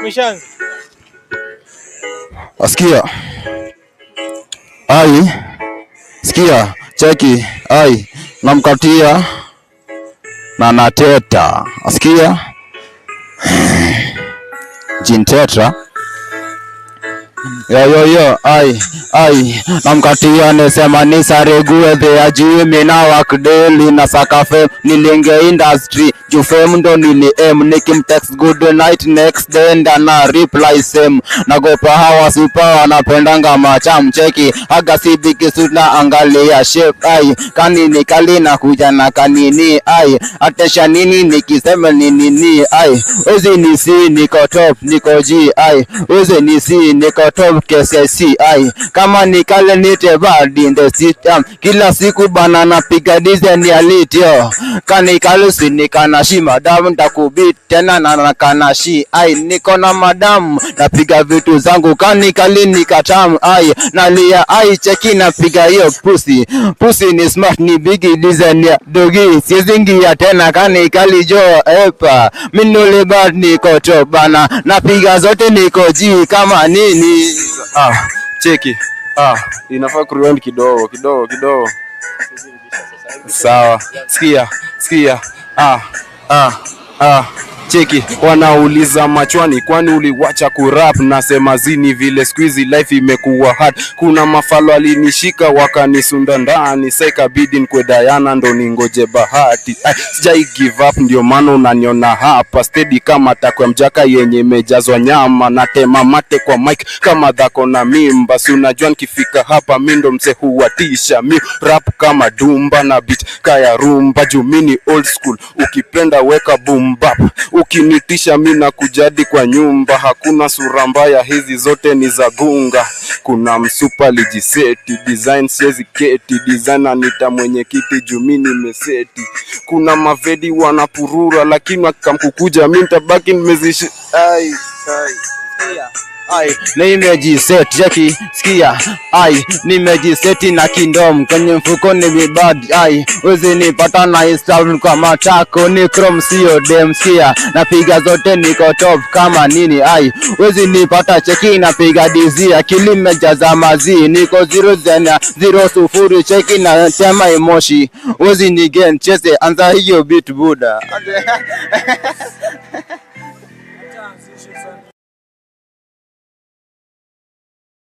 Umeshaanza? Asikia. Ai. Sikia, cheki. Ai, namkatia na nateta. Asikia? Jintetra. Yo, ai, namkatia nesema nisaregue the ajui mina work daily na sakafe nilinge industry jufem ndo nili nikimtext good night next day na reply same nagopa hawa super wanapendanga macham cheki haga sibiki suna angalia shape ai kanini kalina kuja na kanini ai atesha nini nikisema nini ai uzi ni si niko top niko G ai uzi ni si niko top KCC ai kama nikale nite bad in the system kila siku bana napiga design ya litio kanikalusi nikanashi madam nitakubit tena na nakanashi ai niko na madam napiga vitu zangu kanikali nikatam ai nalia ai cheki napiga hiyo pussy ni smart ni big design ya dogi sizingia tena kanikali jo epa minule bad niko top bana napiga zote niko G kama nini. Cheki. Inafaa kurewind kidogo. Sawa. Sikia. Cheki, wanauliza machwani kwani uliwacha kurap, nasema zini vile squeezy life imekuwa hard. Kuna mafalo alinishika wakanisunda ndani, sasa bidi nkwe Diana ndo ningoje bahati. Sijai give up ndio maana unaniona hapa steady kama takwa mjaka yenye imejazwa nyama, na tema mate kwa mic kama dhako na mimba. Si unajua nikifika hapa mimi ndo mse huwatisha, mi rap kama dumba na beat kaya rumba. Jumini old school ukipenda weka boom bap, ukinitisha mimi na kujadi kwa nyumba. Hakuna sura mbaya, hizi zote ni za gunga. Kuna msupa lijiseti design siezi keti, designer nita mwenye kiti jumini meseti. Kuna mavedi wanapurura lakini wakamkukuja mimi nitabaki nimezishi. Ai, nimejiset cheki, sikia. Ai, nimejiseti na kingdom kwenye mfuko ni bibad. Ai, wezi nipata na install kwa matako ni chrome sio dem, sikia. Napiga zote niko top kama nini. Ai, wezi nipata cheki napiga dizi akili mejaza mazi niko 0 cheki na tema emoshi. Wezi nigen chese anza hiyo beat buda.